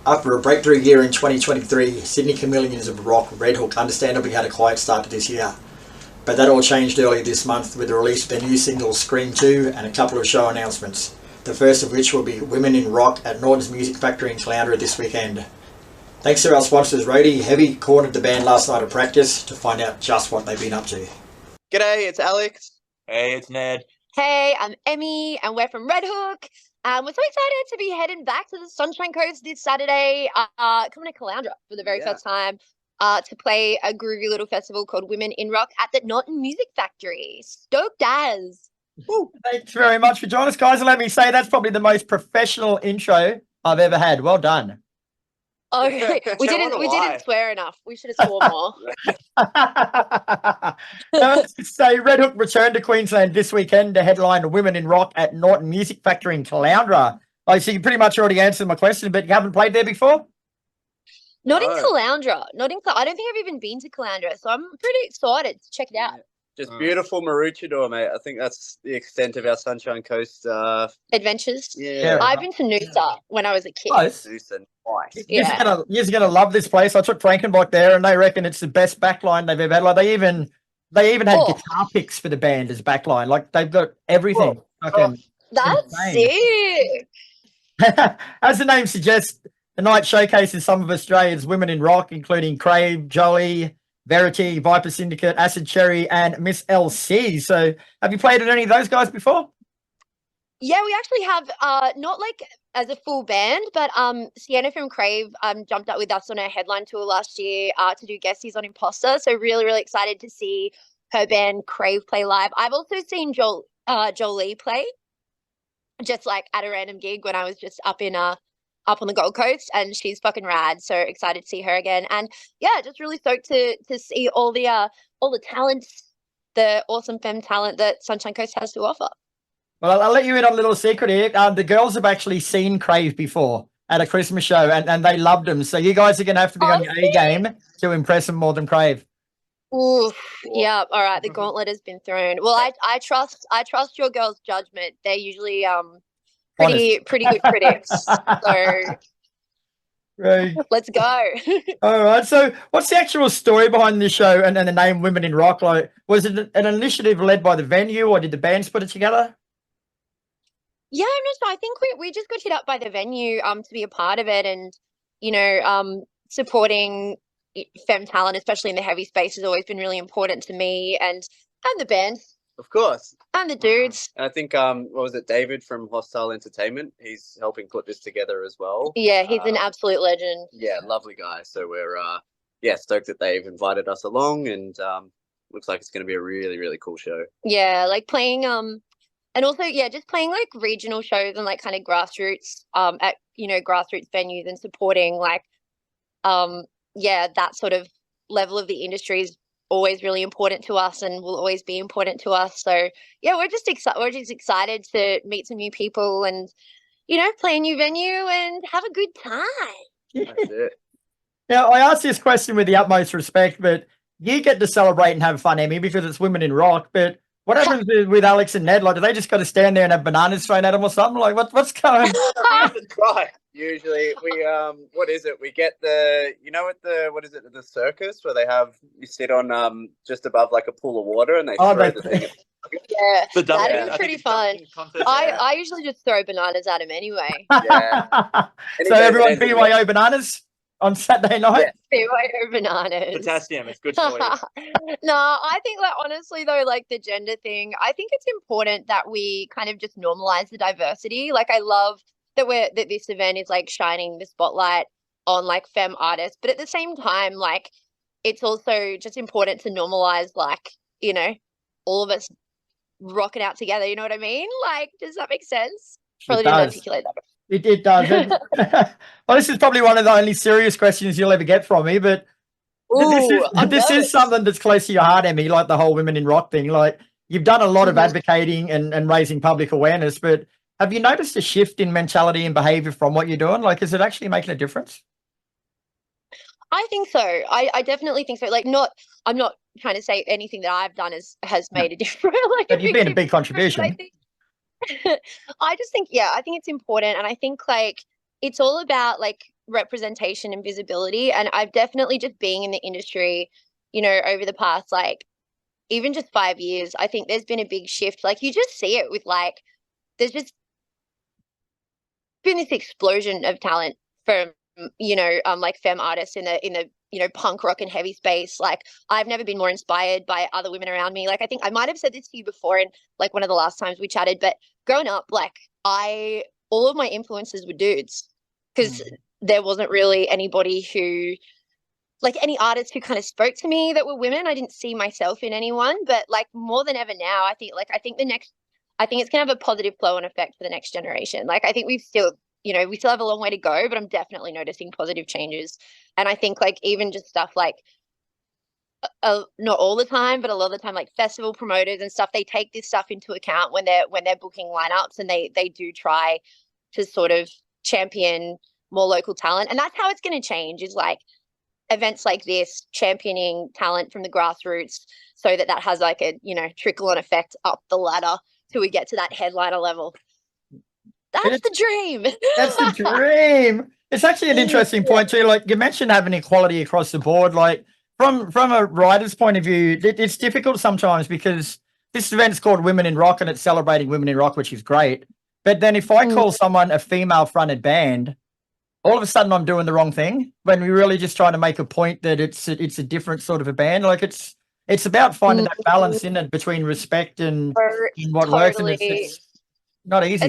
After a breakthrough year in 2023, Sydney Chameleons of rock RedHook understandably had a quiet start to this year. But that all changed earlier this month with the release of their new single Scream 2 and a couple of show announcements, the first of which will be Women in Rock at Norton's Music Factory in Caloundra this weekend. Thanks to our sponsors Veratie, Heavy cornered the band last night at practice to find out just what they've been up to. G'day, it's Alex. Hey, it's Ned. Hey, I'm Emmy, and we're from RedHook. We're so excited to be heading back to the Sunshine Coast this Saturday, coming to Caloundra for the very first time to play a groovy little festival called Women in Rock at the Norton Music Factory. Stoked as. Woo. Thanks very much for joining us, guys. And let me say, that's probably the most professional intro I've ever had. Well done. Okay, we didn't swear enough. We should have sworn more. So RedHook returned to Queensland this weekend to headline Women in Rock at Norton Music Factory in Caloundra. Oh, so you pretty much already answered my question, but you haven't played there before? Not in Caloundra. I don't think I've even been to Caloundra, so I'm pretty excited to check it out. Just beautiful Maroochydore, mate. I think that's the extent of our Sunshine Coast adventures. Yeah. I've been to Noosa when I was a kid. Close. Noosa, nice. Yeah. You're gonna love this place. I took Frankenbach there, and they reckon it's the best backline they've ever had. Like they even had guitar picks for the band as backline. Like they've got everything. That's sick. As the name suggests, the night showcases some of Australia's women in rock, including Krave, Jollee, Veratie, Viper Syndicate, Acid Cherry, and Miss LC. So have you played with any of those guys before? Yeah, we actually have, not like as a full band, but Sienna from Krave jumped up with us on a headline tour last year to do guesties on Imposter. So really, really excited to see her band Krave play live. I've also seen Jollee play, just like at a random gig when I was just up on the Gold Coast, and she's fucking rad. So excited to see her again. And yeah, just really stoked to see all the talents, the awesome femme talent that Sunshine Coast has to offer. Well, I'll let you in on a little secret here. The girls have actually seen Krave before at a Christmas show, and they loved them. So you guys are going to have to be on your A game to impress them more than Krave. Ooh, yeah. All right, the gauntlet has been thrown. Well, I trust your girls' judgment. They're usually pretty good critics. So right. Let's go. All right. So what's the actual story behind this show and the name Women in Rock? Like, was it an initiative led by the venue, or did the bands put it together? Yeah, I'm not sure. I think we just got hit up by the venue to be a part of it, and supporting femme talent, especially in the heavy space, has always been really important to me and the band. Of course. And the dudes. And I think, what was it, David from Hostile Entertainment? He's helping put this together as well. Yeah, he's an absolute legend. Yeah, lovely guy. So we're, stoked that they've invited us along, and looks like it's going to be a really, really cool show. Yeah, like playing, and also, just playing like regional shows and like kind of grassroots, at, grassroots venues, and supporting like, that sort of level of the industry is always really important to us and will always be important to us. So yeah, we're just excited to meet some new people and play a new venue and have a good time. That's it. Now, I ask this question with the utmost respect, but you get to celebrate and have fun, Emmy, because it's Women in Rock. But what happens with Alex and Ned? Like, do they just got to stand there and have bananas thrown at them or something? Like, what's going on? Right. Usually we what is it? We get the the circus where you sit on just above like a pool of water and they throw the thing. Yeah, that is pretty fun. I usually just throw bananas at him anyway. Yeah. So everyone BYO bananas on Saturday night? Yeah. BYO bananas. Potassium, it's good for you. No, I think like honestly though, like the gender thing, I think it's important that we kind of just normalize the diversity. Like I love that this event is like shining the spotlight on like femme artists, but at the same time, like it's also just important to normalize like, all of us rocking out together, you know what I mean? Like, does that make sense? Probably didn't articulate that. It does. Well, this is probably one of the only serious questions you'll ever get from me, but this is something that's close to your heart, Emmy, like the whole Women in Rock thing. Like you've done a lot of advocating and raising public awareness, but have you noticed a shift in mentality and behavior from what you're doing? Like, is it actually making a difference? I think so. I definitely think so. Like, I'm not trying to say anything that I've done has made a difference. Like, but you've been a big contribution. I just think, I think it's important. And I think like, it's all about like representation and visibility. And I've definitely just being in the industry, you know, over the past like even just 5 years, I think there's been a big shift. Like you just see it with like there's just been this explosion of talent from, you know, like femme artists in the you know, punk rock and heavy space. Like I've never been more inspired by other women around me. Like I think I might have said this to you before in like one of the last times we chatted, but growing up, like all of my influences were dudes because there wasn't really anybody who, like any artists who kind of spoke to me that were women. I didn't see myself in anyone, but like more than ever now, I think it's gonna have a positive flow and effect for the next generation. Like I think we still have a long way to go, but I'm definitely noticing positive changes. And I think like even just stuff like not all the time, but a lot of the time, like festival promoters and stuff, they take this stuff into account when they're booking lineups, and they do try to sort of champion more local talent. And that's how it's going to change, is like events like this championing talent from the grassroots, so that has like a, you know, trickle on effect up the ladder till we get to that headliner level. That's the dream. That's the dream. It's actually an interesting point too. Like you mentioned having equality across the board. Like from a writer's point of view, it's difficult sometimes because this event's called Women in Rock and it's celebrating women in rock, which is great. But then if I call someone a female fronted band, all of a sudden I'm doing the wrong thing, when we're really just trying to make a point that it's a different sort of a band. Like it's about finding that balance in it between respect and what works. And it's not easy.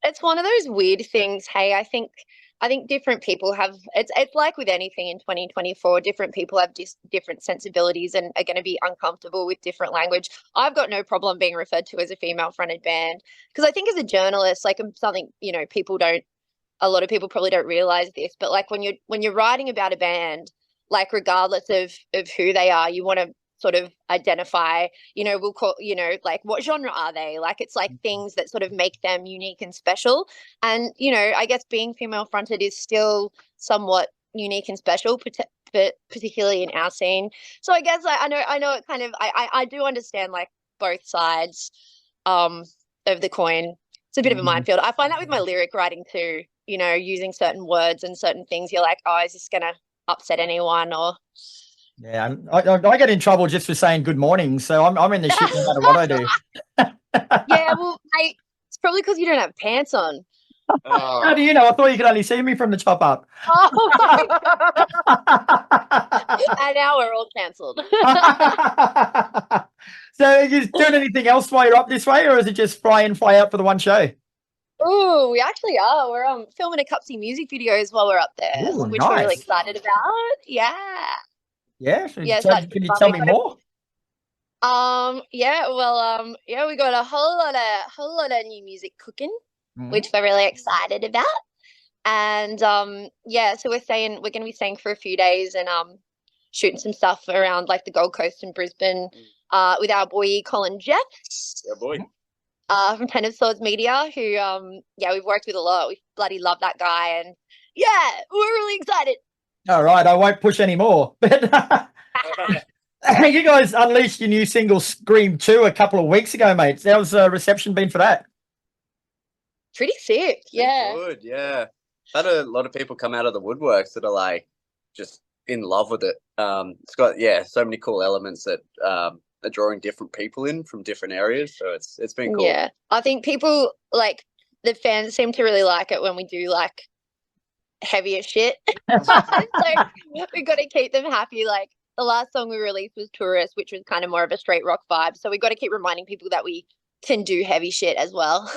It's one of those weird things. Hey, I think different people have, it's like with anything in 2024, different people have different sensibilities and are going to be uncomfortable with different language. I've got no problem being referred to as a female fronted band, because I think as a journalist, like something, you know, a lot of people probably don't realize this, but like when you're writing about a band, like regardless of who they are, you want to sort of identify, you know, we'll call, you know, like what genre are they? Like it's like things that sort of make them unique and special. And, you know, I guess being female fronted is still somewhat unique and special, but particularly in our scene. So I guess I know it kind of, I do understand like both sides of the coin. It's a bit of a minefield. I find that with my lyric writing too, you know, using certain words and certain things, you're like, oh, is this going to upset anyone? Or yeah, I get in trouble just for saying good morning, so I'm in the shit no matter what I do. Yeah, well, mate, it's probably because you don't have pants on. Oh. How do you know? I thought you could only see me from the top up. Oh, and now we're all cancelled. So are you doing anything else while you're up this way, or is it just fly in, fly out for the one show? Oh, we actually are. We're filming a couple of music videos while we're up there, Ooh, which nice. we're really excited about. Yeah. Yeah. Yeah, Can you tell me more? Yeah, well, yeah, we got a whole lot of new music cooking, which we're really excited about. And yeah, so we're going to be staying for a few days and shooting some stuff around like the Gold Coast and Brisbane with our boy Colin Jeffs. Yeah, boy. From Ten of Swords Media, who yeah, we've worked with a lot. We bloody love that guy, and yeah, we're really excited. All right, I won't push any more. But you guys unleashed your new single Scream 2 a couple of weeks ago, mates. How's the reception been for that? Pretty sick, yeah. Good, yeah. Had a lot of people come out of the woodworks that are like just in love with it. It's got so many cool elements that are drawing different people in from different areas, so it's been cool. Yeah, I think people like the fans seem to really like it when we do like heavier shit. So we got to keep them happy. Like the last song we released was Tourist, which was kind of more of a straight rock vibe. So we got to keep reminding people that we can do heavy shit as well.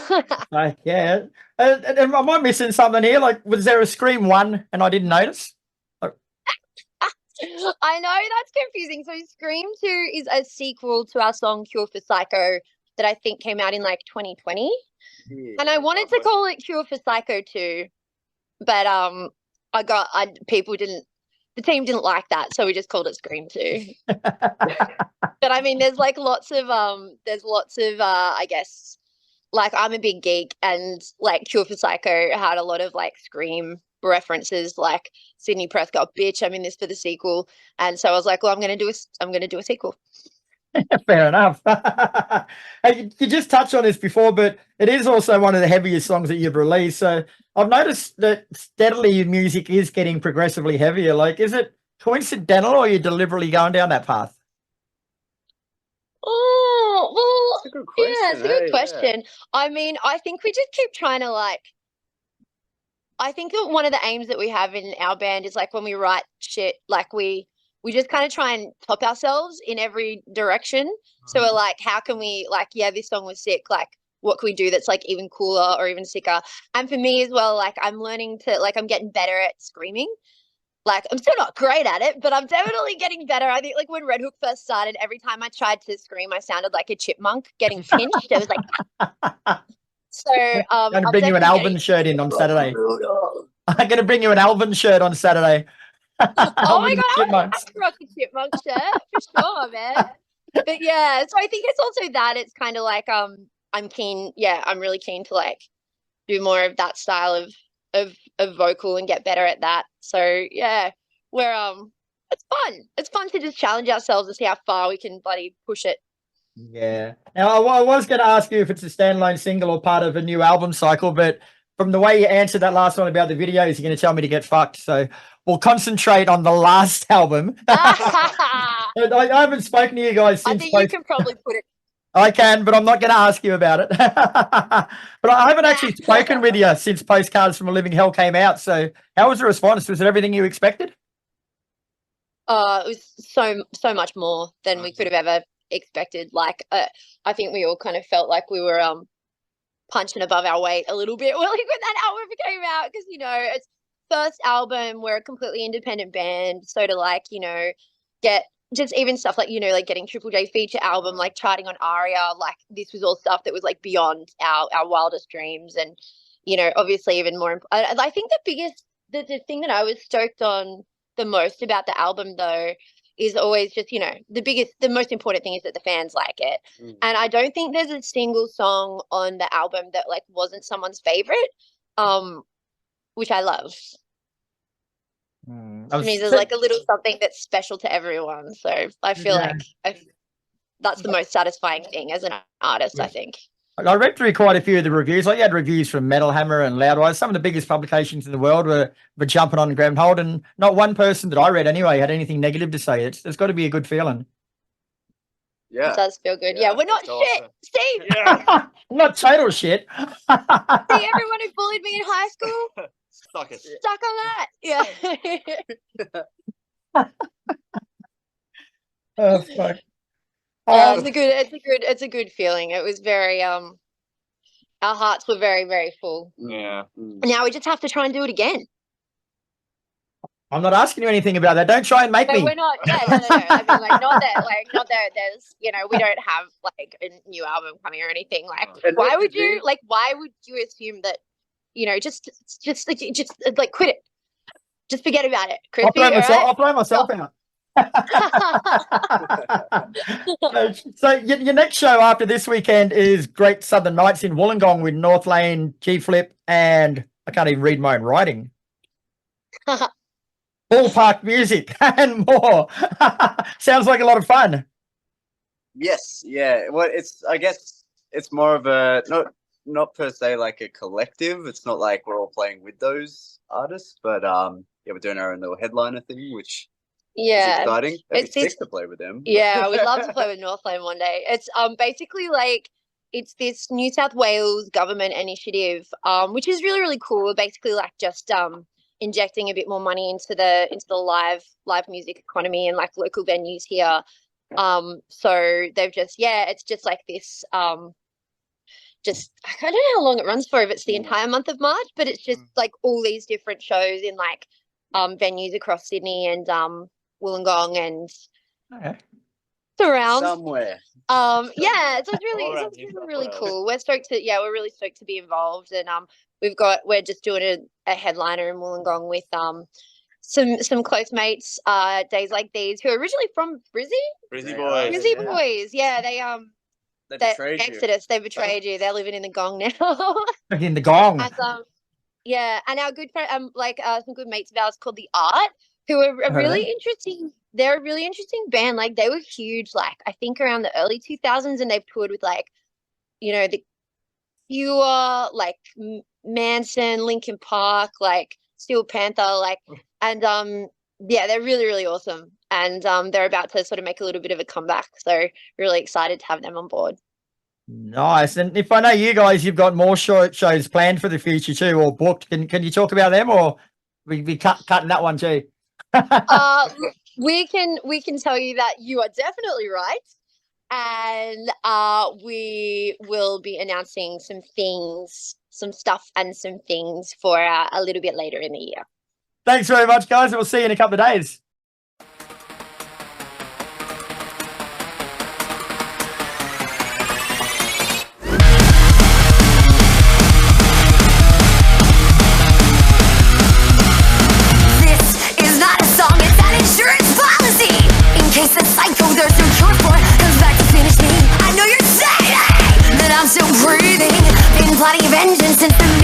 Like, yeah. Am I missing something here? Like, was there a Scream 1 and I didn't notice? I know that's confusing. So Scream 2 is a sequel to our song Cure for Psycho that I think came out in like 2020. Yeah, and I wanted to call it Cure for Psycho 2, but the team didn't like that, so we just called it Scream 2. But I mean, there's lots of I guess, like I'm a big geek, and like Cure for Psycho had a lot of like Scream references, like Sydney Prescott, bitch, I'm in this for the sequel. And so I was like, well, I'm gonna do a sequel. Fair enough. Hey, you just touched on this before, but it is also one of the heaviest songs that you've released. So I've noticed that steadily your music is getting progressively heavier. Like, is it coincidental or are you deliberately going down that path? Oh, well, That's a good question. yeah, it's a good hey, question. I mean, I think we just keep trying to like, I think that one of the aims that we have in our band is like when we write shit, like we just kind of try and top ourselves in every direction. So we're like, how can we like, yeah, this song was sick. Like, what can we do that's like even cooler or even sicker? And for me as well, like I'm learning to like I'm getting better at screaming. Like I'm still not great at it, but I'm definitely getting better. I think like when RedHook first started, every time I tried to scream, I sounded like a chipmunk getting pinched. It was like so I'm going to I'm bring you an definitely Alvin getting shirt in on Saturday. brutal. I'm going to bring you an Alvin shirt on Saturday. Oh my Alvin god, I Chipmunks. could rock a chipmunk shirt for sure, man. But yeah, so I think it's also that it's kind of like I'm keen, yeah, I'm really keen to like do more of that style of vocal and get better at that. So yeah, we're it's fun. It's fun to just challenge ourselves and see how far we can bloody push it. Yeah. Now, I was going to ask you if it's a standalone single or part of a new album cycle, but from the way you answered that last one about the videos, you're going to tell me to get fucked. So we'll concentrate on the last album. I haven't spoken to you guys since. I think you can probably put it. I can, but I'm not going to ask you about it. But I haven't actually spoken with you since Postcards from a Living Hell came out. So how was the response? Was it everything you expected? It was so much more than we could have ever expected. Like I think we all kind of felt like we were punching above our weight a little bit like when that album came out, because you know it's first album, we're a completely independent band, so to like, you know, get just even stuff like, you know, like getting Triple J feature album, like charting on ARIA, like this was all stuff that was like beyond our wildest dreams. And you know, obviously even more I think the thing that I was stoked on the most about the album though is always just, you know, the most important thing is that the fans like it. And I don't think there's a single song on the album that like wasn't someone's favorite, which I love. Which means there's like a little something that's special to everyone. So I feel like that's the most satisfying thing as an artist, I think. I read through quite a few of the reviews. Like you had reviews from Metal Hammer and Loudwire. Some of the biggest publications in the world were jumping on and grabbing hold, and not one person that I read anyway had anything negative to say. It's got to be a good feeling. Yeah, it does feel good. Yeah, we're not shit. awesome. Steve, Yeah. Not total shit. see everyone who bullied me in high school? Suck it. Stuck on that. Yeah. Oh, fuck. It's a good feeling. It was very our hearts were very, very full. Yeah. Now we just have to try and do it again. I'm not asking you anything about that. Don't try and make No, me. we're not. Yeah, no. I mean, like, not that. There's, you know, we don't have like a new album coming or anything. Like, why would you assume that, you know, just like quit it, just forget about it, Chris. I'll blow myself out. So your next show after this weekend is Great Southern Nights in Wollongong with North Lane, G Flip, and I can't even read my own writing. Ballpark Music and more. Sounds like a lot of fun. Yes, yeah. Well, I guess it's more of a not per se like a collective. It's not like we're all playing with those artists, but yeah, we're doing our own little headliner thing, which is exciting. It'd be sick to play with them. Yeah, we'd love to play with North Lane one day. It's basically like it's this New South Wales government initiative, which is really, really cool. We're basically like just injecting a bit more money into the live music economy and like local venues here. So they've just it's just like this just I don't know how long it runs for, if it's the entire month of March, but it's just like all these different shows in like venues across Sydney and Wollongong and around somewhere. So it's really cool. We're really stoked to be involved, and we're just doing a headliner in Wollongong with some close mates, Days Like These, who are originally from Brizzy boys. Brizzy boys. Yeah, they betrayed you. Exodus, they betrayed you. They're living in the Gong now. In the Gong. And, and our good friend, some good mates of ours called The Art, who are a really interesting they're a really interesting band. Like they were huge, like I think around the early 2000s, and they've toured with like, you know, the Cure, like Manson, Linkin Park, like Steel Panther, like, and yeah, they're really, really awesome. And they're about to sort of make a little bit of a comeback. So really excited to have them on board. Nice. And if I know you guys, you've got more shows planned for the future too, or booked. Can you talk about them, or we cutting that one too? We can tell you that you are definitely right. And we will be announcing some things, some stuff and some things for a little bit later in the year. Thanks very much, guys. We'll see you in a couple of days. This is not a song, it's an insurance policy. In case the cycle there's no cure for comes back to finish me. I know you're saying that I'm still breathing, been plotting vengeance since the